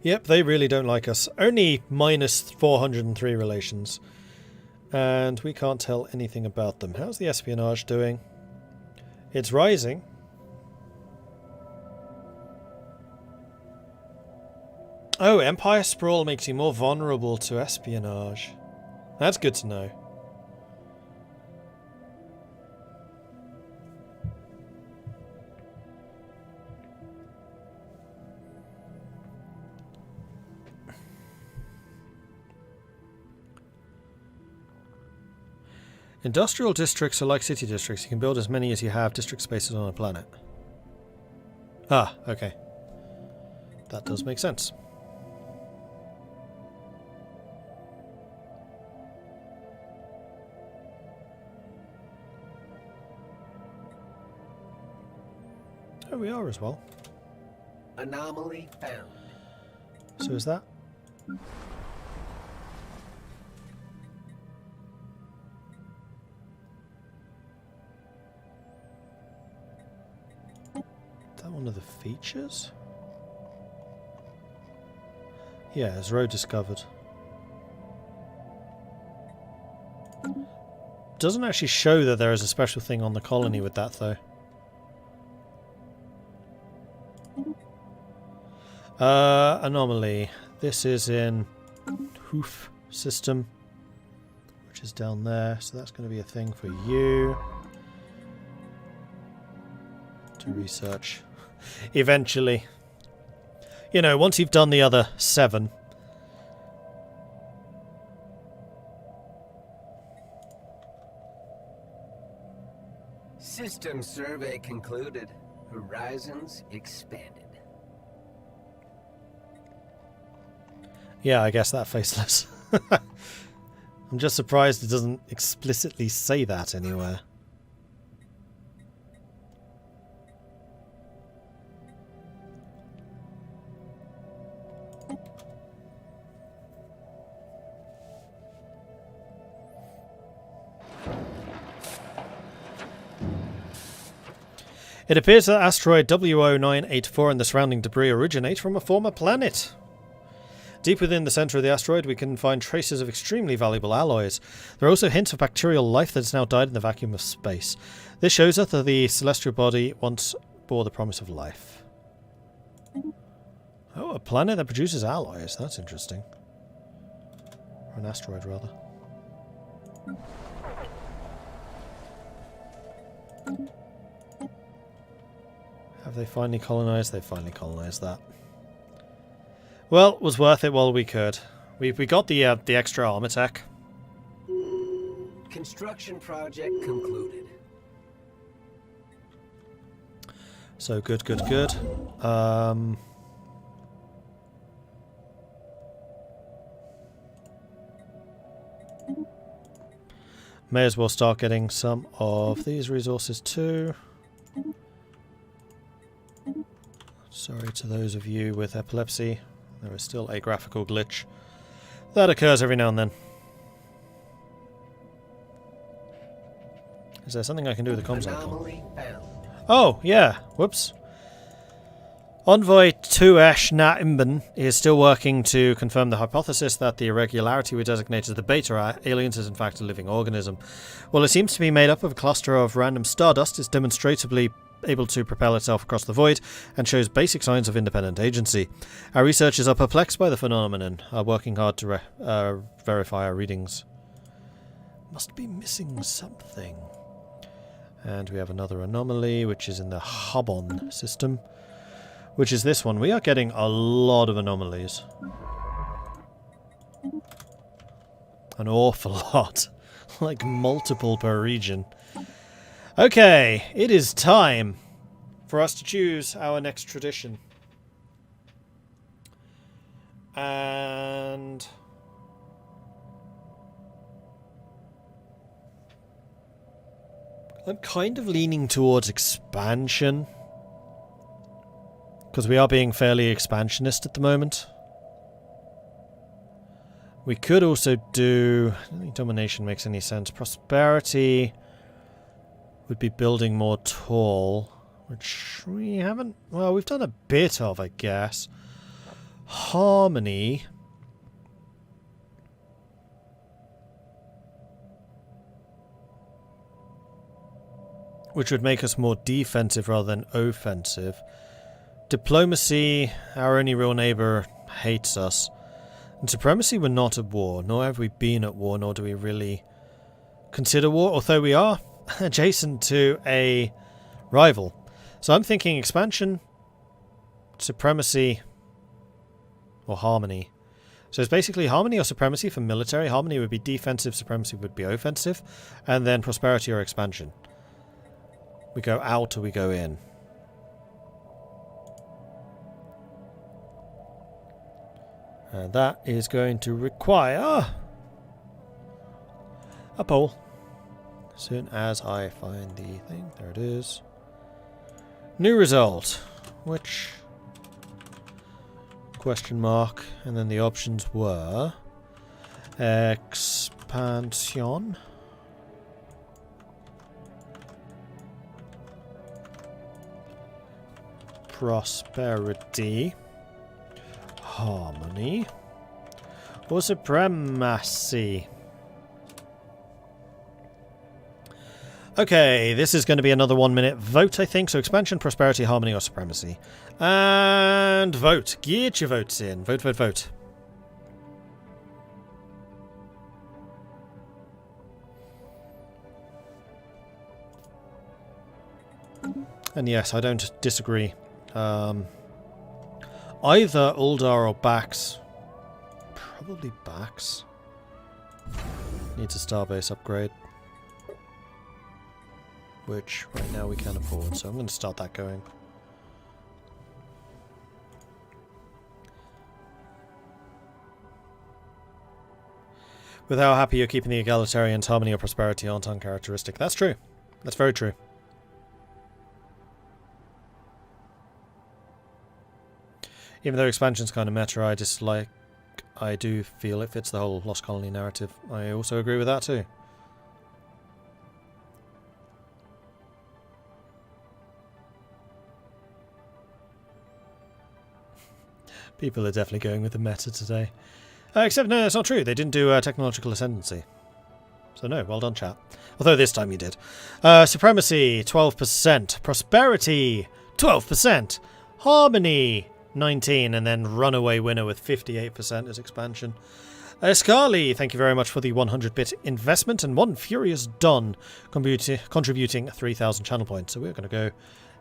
Yep, they really don't like us. Only minus 403 relations. And we can't tell anything about them. How's the espionage doing? It's rising. Oh, Empire Sprawl makes you more vulnerable to espionage. That's good to know. Industrial districts are like city districts. You can build as many as you have district spaces on a planet. Ah, okay. That does make sense. Oh, we are as well. Anomaly found. So is that? Is that one of the features? Yeah, it's road discovered. Doesn't actually show that there is a special thing on the colony with that though. Anomaly. This is in Hoof system, which is down there, so that's going to be a thing for you to research eventually. You know, once you've done the other 7. System survey concluded. Horizons expanded. Yeah, I guess that faceless. I'm just surprised it doesn't explicitly say that anywhere. It appears that asteroid W0984 and the surrounding debris originate from a former planet. Deep within the centre of the asteroid, we can find traces of extremely valuable alloys. There are also hints of bacterial life that has now died in the vacuum of space. This shows us that the celestial body once bore the promise of life. Oh, a planet that produces alloys. That's interesting. Or an asteroid, rather. Have they finally colonised? They finally colonised that. Well, it was worth it while we could. We got the extra armor tech. Construction project concluded. So good, good, good. May as well start getting some of these resources too. Sorry to those of you with epilepsy. There is still a graphical glitch that occurs every now and then. Is there something I can do with the comms icon? Oh, yeah. Whoops. Envoy 2-Esh Na Imben is still working to confirm the hypothesis that the irregularity we designated as the beta aliens is in fact a living organism. While it seems to be made up of a cluster of random stardust, it's demonstratively able to propel itself across the void and shows basic signs of independent agency. Our researchers are perplexed by the phenomenon, are working hard to verify our readings. Must be missing something. And we have another anomaly, which is in the Habon system, which is this one. We are getting a lot of anomalies. An awful lot. Like multiple per region. Okay, it is time for us to choose our next tradition. And I'm kind of leaning towards expansion, because we are being fairly expansionist at the moment. We could also do... I don't think domination makes any sense. Prosperity... would be building more tall, which we haven't... Well, we've done a bit of, I guess. Harmony. Which would make us more defensive rather than offensive. Diplomacy, our only real neighbour, hates us. And supremacy, we're not at war, nor have we been at war, nor do we really consider war, although we are adjacent to a rival. So I'm thinking expansion, supremacy, or harmony. So it's basically harmony or supremacy for military. Harmony would be defensive, supremacy would be offensive, and then prosperity or expansion. We go out or we go in. And that is going to require a poll. As soon as I find the thing, there it is. New result, which question mark, and then the options were expansion, prosperity, harmony, or supremacy. Okay, this is going to be another 1 minute vote, I think. So expansion, prosperity, harmony, or supremacy. And vote. Get your votes in. Vote, vote, vote. And yes, I don't disagree. Either Uldar or Bax. Probably Bax. Needs a starbase upgrade. Which right now we can't afford, so I'm going to start that going. With how happy you're keeping the egalitarians, harmony or prosperity aren't uncharacteristic. That's true. That's very true. Even though expansion's kind of meta, I do feel it fits the whole Lost Colony narrative. I also agree with that too. People are definitely going with the meta today. Except, no, that's not true. They didn't do technological ascendancy. So no, well done, chat. Although this time you did. Supremacy, 12%. Prosperity, 12%. Harmony, 19%. And then runaway winner with 58% as expansion. Escali, thank you very much for the 100-bit investment. And one furious Don contributing 3,000 channel points. So we're going to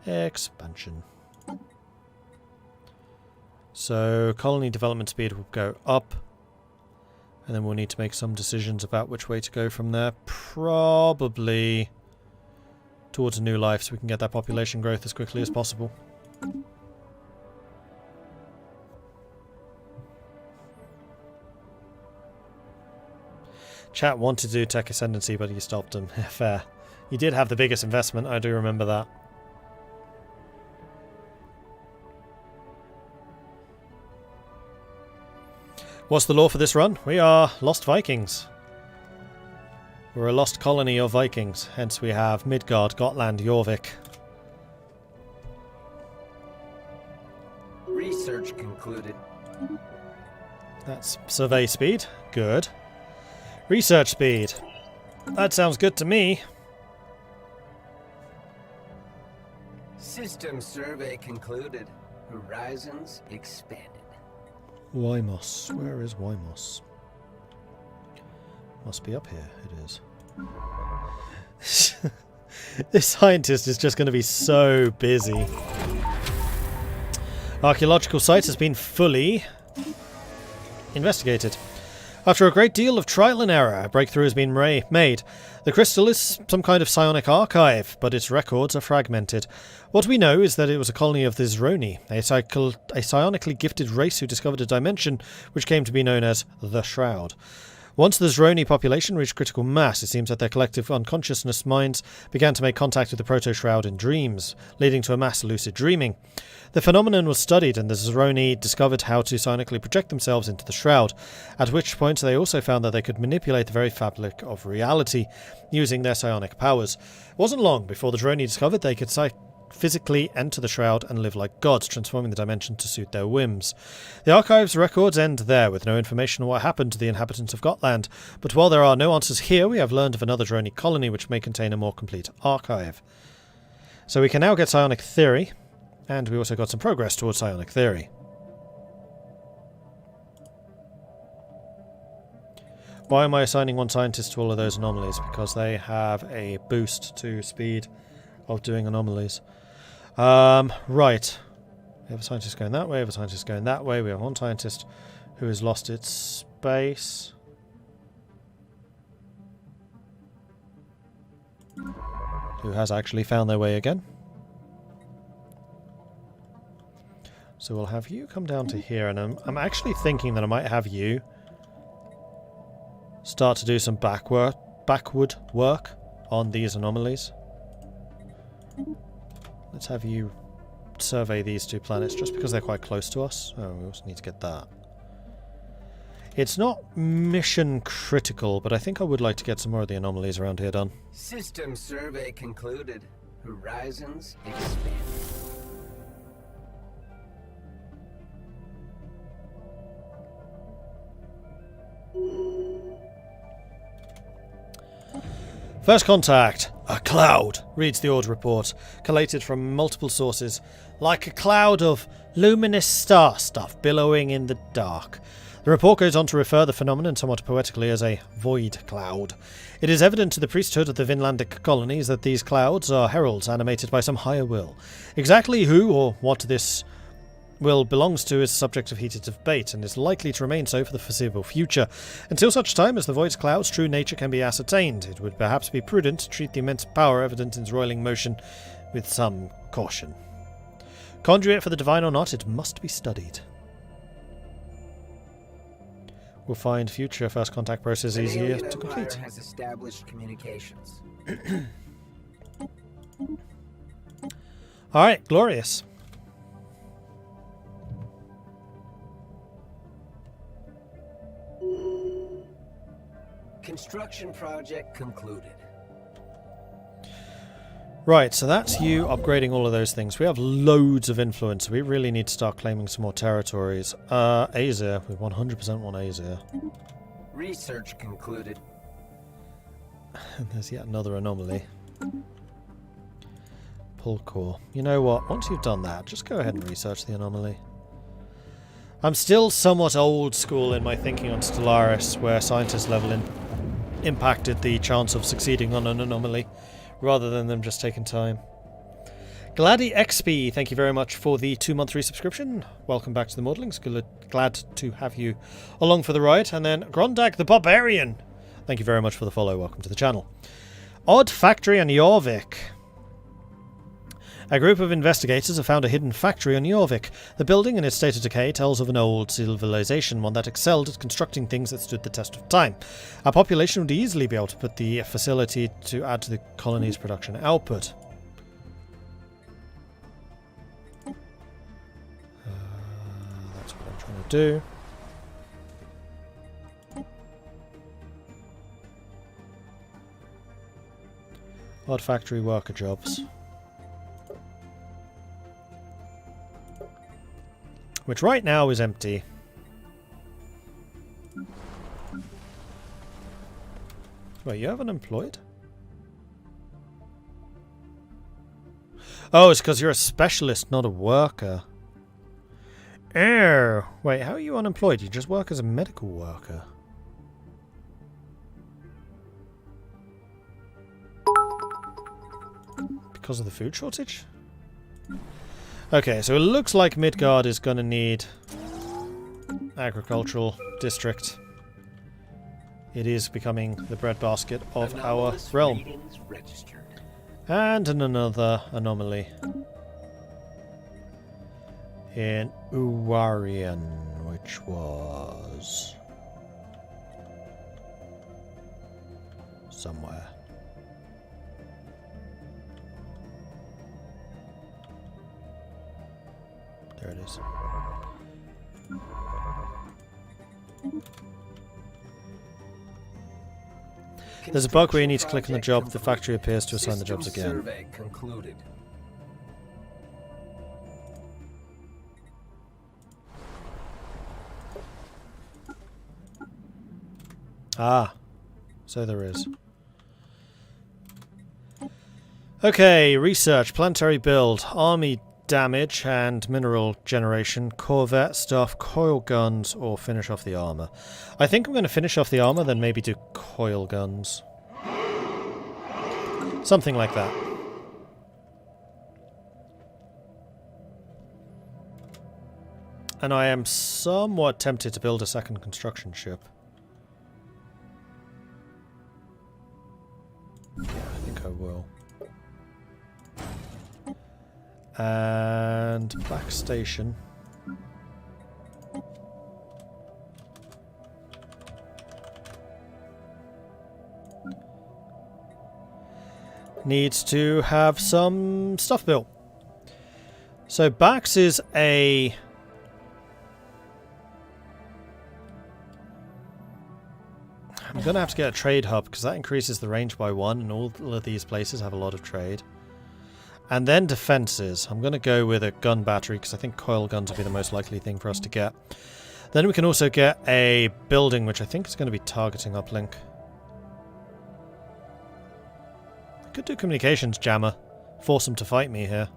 go expansion. So colony development speed will go up, and then we'll need to make some decisions about which way to go from there. Probably towards a new life so we can get that population growth as quickly as possible. Chat wanted to do tech ascendancy, but you stopped him. Fair. You did have the biggest investment, I do remember that. What's the law for this run? We are lost Vikings. We're a lost colony of Vikings, hence we have Midgard, Gotland, Jorvik. Research concluded. That's survey speed. Good. Research speed. That sounds good to me. System survey concluded. Horizons expanded. Wymos. Where is Wymos? Must be up here. It is. This scientist is just going to be so busy. Archaeological site has been fully investigated. After a great deal of trial and error, a breakthrough has been made. The crystal is some kind of psionic archive, but its records are fragmented. What we know is that it was a colony of the Zroni, a psionically gifted race who discovered a dimension which came to be known as the Shroud. Once the Zroni population reached critical mass, it seems that their collective unconsciousness minds began to make contact with the proto-shroud in dreams, leading to a mass lucid dreaming. The phenomenon was studied, and the Zroni discovered how to psionically project themselves into the shroud, at which point they also found that they could manipulate the very fabric of reality, using their psionic powers. It wasn't long before the Zroni discovered they could physically enter the shroud and live like gods, transforming the dimension to suit their whims. The archive's records end there, with no information on what happened to the inhabitants of Gotland, but while there are no answers here, we have learned of another Droni colony which may contain a more complete archive. So we can now get psionic theory, and we also got some progress towards psionic theory. Why am I assigning one scientist to all of those anomalies? Because they have a boost to speed of doing anomalies. Right. We have a scientist going that way, we have a scientist going that way, we have one scientist who has lost its space. Who has actually found their way again. So we'll have you come down to here, and I'm actually thinking that I might have you start to do some backward work on these anomalies. Let's have you survey these two planets just because they're quite close to us. Oh, we also need to get that. It's not mission critical, but I think I would like to get some more of the anomalies around here done. System survey concluded. Horizons expand. First contact. A cloud, reads the order report, collated from multiple sources, like a cloud of luminous star stuff billowing in the dark. The report goes on to refer the phenomenon somewhat poetically as a void cloud. It is evident to the priesthood of the Vinlandic Colonies that these clouds are heralds animated by some higher will. Exactly who or what this will belongs to is a subject of heated debate, and is likely to remain so for the foreseeable future. Until such time as the void cloud's true nature can be ascertained, it would perhaps be prudent to treat the immense power evident in its roiling motion with some caution. Conduit for the divine or not, it must be studied. We'll find future first contact process easier to complete. Has established communications. Alright, glorious. Construction project concluded. Right, so that's you upgrading all of those things. We have loads of influence. We really need to start claiming some more territories. Asia. We 100% want Asia. Research concluded. And there's yet another anomaly. Pull core. You know what? Once you've done that, just go ahead and research the anomaly. I'm still somewhat old school in my thinking on Stellaris, where scientist level impacted the chance of succeeding on an anomaly, rather than them just taking time. Gladdy XP, thank you very much for the 2-month resubscription. Welcome back to the Modelings. Glad to have you along for the ride. And then Grondag the Barbarian, thank you very much for the follow. Welcome to the channel. Odd Factory on Jorvik. A group of investigators have found a hidden factory on Jorvik. The building, in its state of decay, tells of an old civilization, one that excelled at constructing things that stood the test of time. Our population would easily be able to put the facility to add to the colony's production output. That's what I'm trying to do. Odd factory worker jobs. Which right now is empty. Wait, you have unemployed? Oh, it's because you're a specialist, not a worker. Wait, how are you unemployed? You just work as a medical worker. Because of the food shortage? Okay, so it looks like Midgard is going to need agricultural district. It is becoming the breadbasket of our realm. And another anomaly in Uwarian, which was somewhere. There it is. There's a bug where you need to click on the job. The factory appears to assign the jobs again. Survey concluded. Ah, so there is. Okay, research, planetary build, army damage and mineral generation, corvette stuff, coil guns, or finish off the armor. I think I'm going to finish off the armor, then maybe do coil guns. Something like that. And I am somewhat tempted to build a second construction ship. Yeah, I think I will. And back station. Needs to have some stuff built. So Bax is a... I'm going to have to get a trade hub because that increases the range by 1 and all of these places have a lot of trade. And then defences. I'm going to go with a gun battery because I think coil guns will be the most likely thing for us to get. Then we can also get a building which I think is going to be targeting uplink. I could do communications jammer. Force them to fight me here.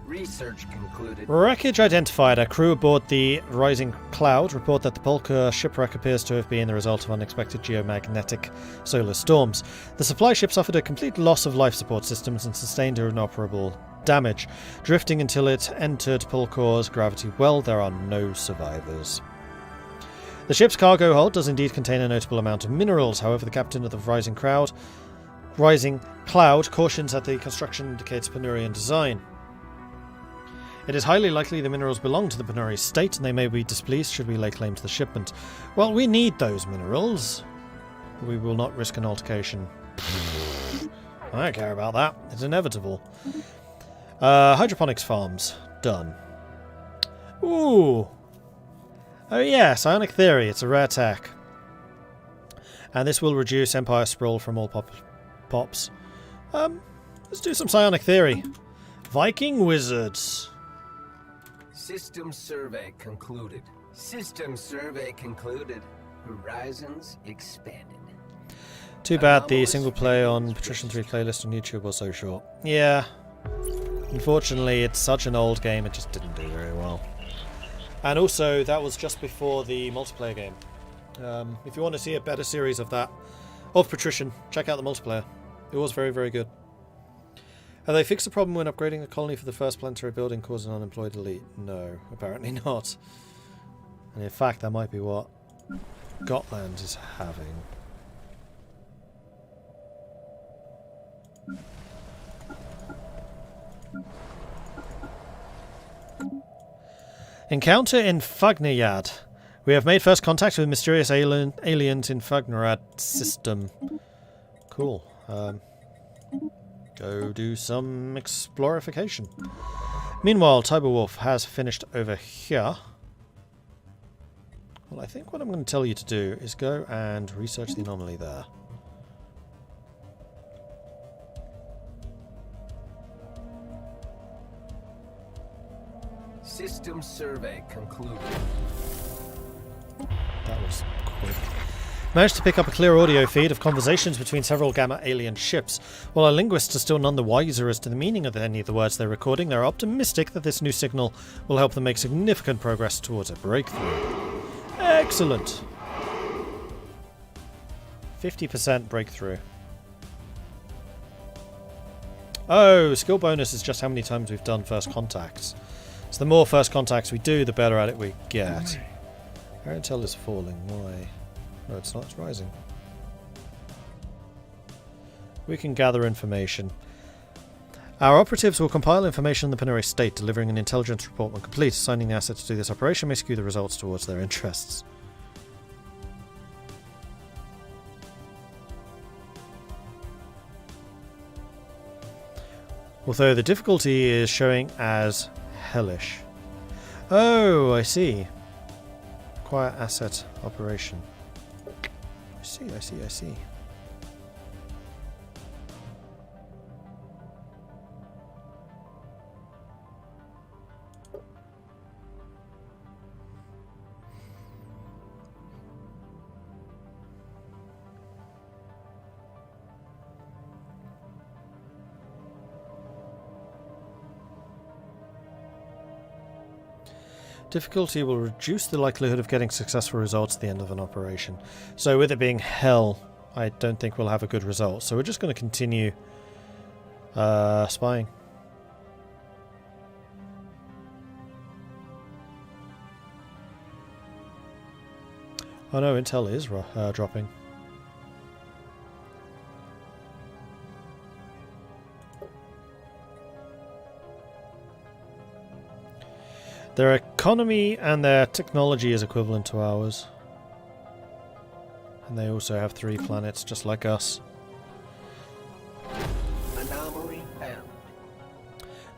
Research concluded. Wreckage identified. Our crew aboard the Rising Cloud report that the Polka shipwreck appears to have been the result of unexpected geomagnetic solar storms. The supply ship suffered a complete loss of life support systems and sustained inoperable damage, drifting until it entered Polka's gravity well. There are no survivors. The ship's cargo hold does indeed contain a notable amount of minerals. However, the captain of the Rising Cloud cautions that the construction indicates Penurian design. It is highly likely the minerals belong to the Penuri state and they may be displeased should we lay claim to the shipment. Well, we need those minerals. We will not risk an altercation. I don't care about that. It's inevitable. Hydroponics farms. Done. Ooh. Oh yeah, psionic theory. It's a rare tech. And this will reduce Empire sprawl from all pops. Let's do some psionic theory. Viking wizards. System survey concluded. System survey concluded. Horizons expanded. Too bad the single play on Patrician 3 playlist on YouTube was so short. Yeah. Unfortunately, it's such an old game, it just didn't do very well. And also, that was just before the multiplayer game. If you want to see a better series of that, of Patrician, check out the multiplayer. It was very, very good. Have they fixed the problem when upgrading the colony for the first planetary building caused an unemployed elite? No, apparently not. And in fact, that might be what Gotland is having. Encounter in Fagnayad. We have made first contact with mysterious aliens in Fagnarad system. Cool. Go do some explorification. Meanwhile, Tiber Wolf has finished over here. Well, I think what I'm going to tell you to do is go and research the anomaly there. System survey concluded. That was quick. Managed to pick up a clear audio feed of conversations between several Gamma alien ships. While our linguists are still none the wiser as to the meaning of any of the words they're recording, they're optimistic that this new signal will help them make significant progress towards a breakthrough. Excellent! 50% breakthrough. Oh, skill bonus is just how many times we've done first contacts. So the more first contacts we do, the better at it we get. Our intel is falling. Why? No, it's not. It's rising. We can gather information. Our operatives will compile information on the Penuri state, delivering an intelligence report when complete. Assigning the assets to do this operation may skew the results towards their interests. Although the difficulty is showing as hellish. Oh, I see. Acquire asset operation. I see. Difficulty will reduce the likelihood of getting successful results at the end of an operation. So with it being hell, I don't think we'll have a good result. So we're just going to continue spying. Oh no, intel is dropping. Their economy and their technology is equivalent to ours. And they also have 3 planets, just like us. Anomaly found.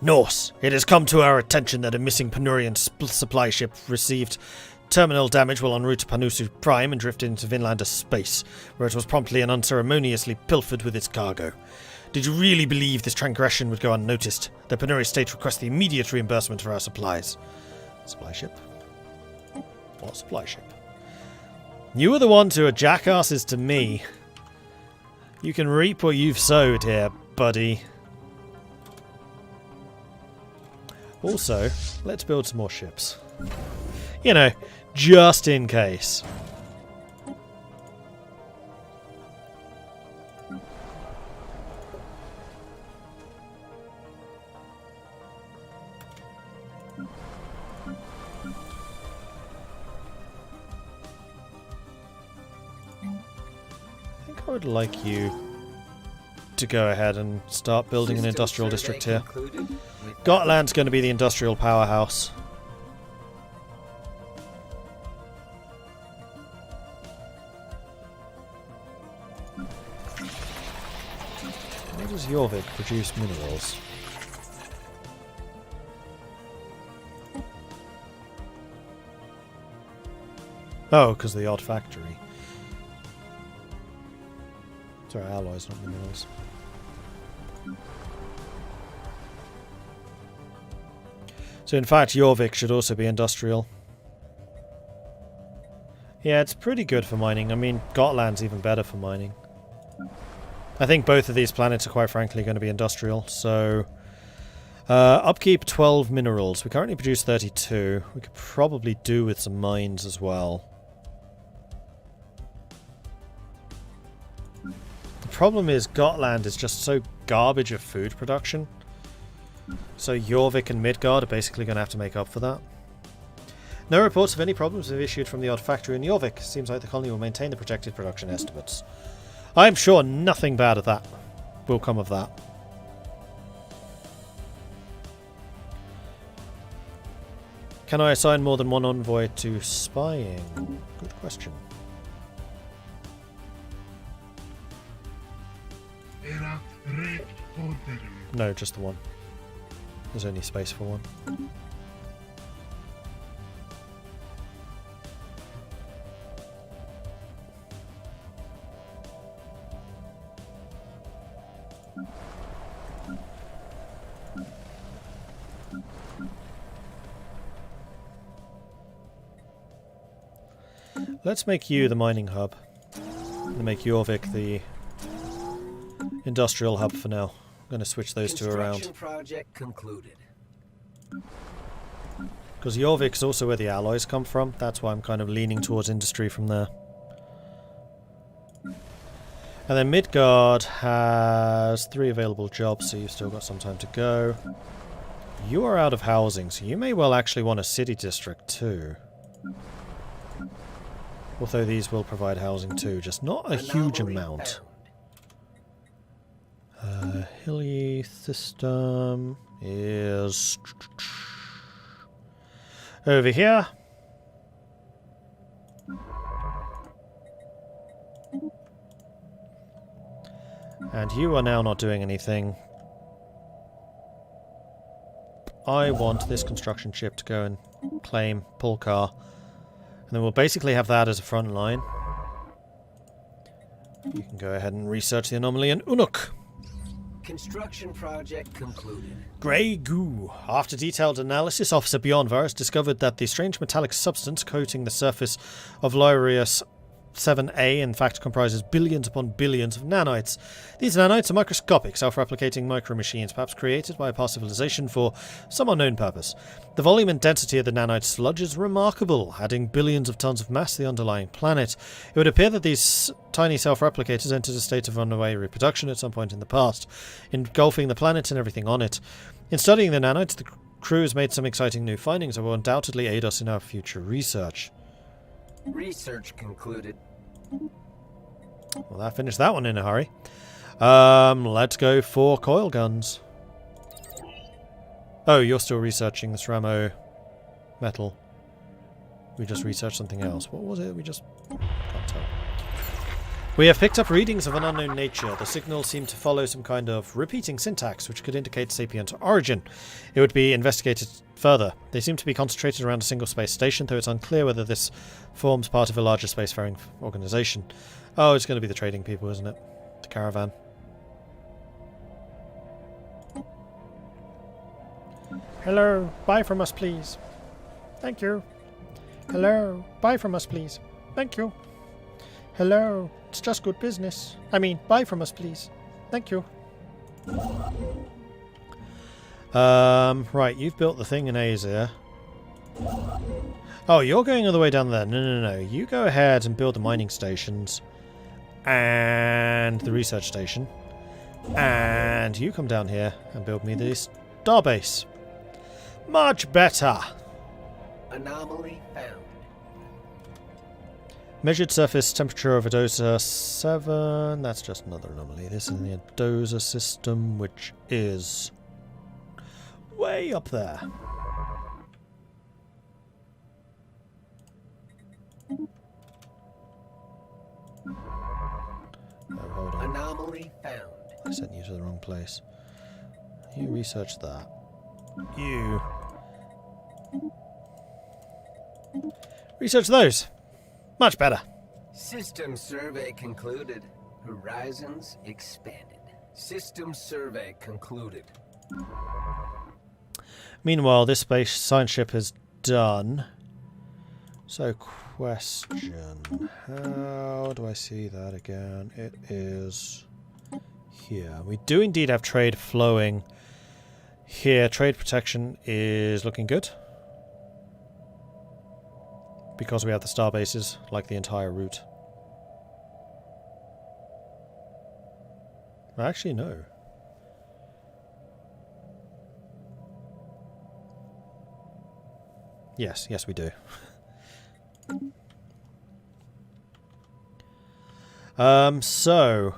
Norse, it has come to our attention that a missing Penurian supply ship received terminal damage while en route to Panusu Prime and drifted into Vinlandic space, where it was promptly and unceremoniously pilfered with its cargo. Did you really believe this transgression would go unnoticed? The Penuri state requests the immediate reimbursement for our supplies. Supply ship? What supply ship? You are the ones who are jackasses to me. You can reap what you've sowed here, buddy. Also, let's build some more ships. You know, just in case. I would like you to go ahead and start building an industrial district here. Gotland's going to be the industrial powerhouse. Where does Jorvik produce minerals? Oh, because of the odd factory. Sorry, alloys, not minerals. So in fact, Jorvik should also be industrial. Yeah, it's pretty good for mining. I mean, Gotland's even better for mining. I think both of these planets are quite frankly going to be industrial, so... upkeep 12 minerals. We currently produce 32. We could probably do with some mines as well. The problem is Gotland is just so garbage of food production. So Jorvik and Midgard are basically going to have to make up for that. No reports of any problems have issued from the odd factory in Jorvik. Seems like the colony will maintain the projected production estimates. I'm sure nothing bad of that will come of that. Can I assign more than one envoy to spying? Good question. No, just the one. There's only space for one. Let's make you the mining hub. And make Jorvik the industrial hub for now. I'm going to switch those two around. Project concluded. Because Jorvik's also where the alloys come from. That's why I'm kind of leaning towards industry from there. And then Midgard has 3 available jobs, so you've still got some time to go. You are out of housing, so you may well actually want a city district too. Although these will provide housing too, just not a huge amount. Hilly system is over here. And you are now not doing anything. I want this construction ship to go and claim Pulkar. And then we'll basically have that as a front line. You can go ahead and research the anomaly in Unuk. Construction project concluded. Grey goo. After detailed analysis, Officer Bjornvar has discovered that the strange metallic substance coating the surface of Lyrius 7A in fact comprises billions upon billions of nanites. These nanites are microscopic, self-replicating micro-machines, perhaps created by a past civilization for some unknown purpose. The volume and density of the nanite sludge is remarkable, adding billions of tons of mass to the underlying planet. It would appear that these tiny self-replicators entered a state of runaway reproduction at some point in the past, engulfing the planet and everything on it. In studying the nanites, the crew has made some exciting new findings that will undoubtedly aid us in our future research. Research concluded. Well, that finished that one in a hurry. Let's go for coil guns. Oh, you're still researching this Ramo metal. We just researched something else. What was it? We just... can't tell. We have picked up readings of an unknown nature. The signals seem to follow some kind of repeating syntax, which could indicate sapient origin. It would be investigated further. They seem to be concentrated around a single space station, though it's unclear whether this forms part of a larger spacefaring organization. Oh, it's going to be the trading people, isn't it? The caravan. Hello, buy from us, please. Thank you. Hello, buy from us, please. Thank you. Hello, it's just good business. I mean, buy from us, please. Thank you. Right, you've built the thing in Asia. Oh, you're going all the way down there. No. You go ahead and build the mining stations. And the research station. And you come down here and build me the starbase. Much better. Anomaly found. Measured surface temperature of Adosa 7. That's just another anomaly. This is the Adosa system, which is way up there. Oh, hold on. Anomaly found. I sent you to the wrong place. You research that. You research those. Much better. System survey concluded. Horizons expanded. System survey concluded. Meanwhile, this space science ship is done. So, question. How do I see that again? It is here. We do indeed have trade flowing here. Trade protection is looking good. Because we have the star bases, like the entire route. Actually, no. Yes, we do. So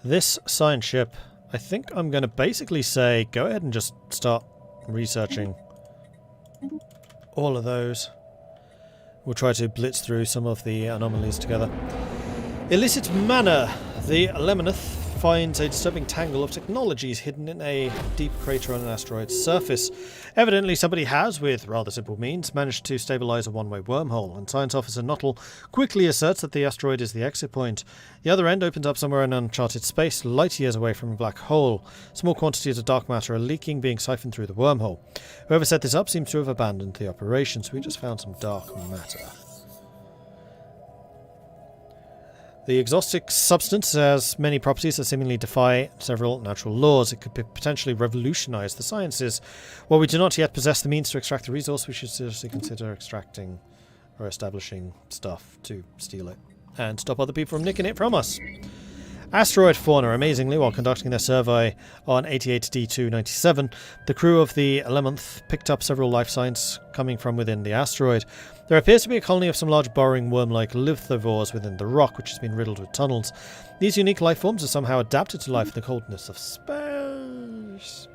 this science ship, I think I'm going to basically say, go ahead and just start researching all of those. We'll try to blitz through some of the anomalies together. Illicit manner. The Lemoneth finds a disturbing tangle of technologies hidden in a deep crater on an asteroid's surface. Evidently somebody has, with rather simple means, managed to stabilize a one-way wormhole, and Science Officer Nuttall quickly asserts that the asteroid is the exit point. The other end opens up somewhere in uncharted space, light years away from a black hole. Small quantities of dark matter are leaking, being siphoned through the wormhole. Whoever set this up seems to have abandoned the operation, so we just found some dark matter. The exotic substance has many properties that seemingly defy several natural laws. It could potentially revolutionize the sciences. While we do not yet possess the means to extract the resource, we should seriously consider extracting or establishing stuff to steal it and stop other people from nicking it from us. Asteroid fauna. Amazingly, while conducting their survey on 88D297, the crew of the 11th picked up several life signs coming from within the asteroid. There appears to be a colony of some large burrowing worm-like lithivores within the rock, which has been riddled with tunnels. These unique life forms are somehow adapted to life in the coldness of space.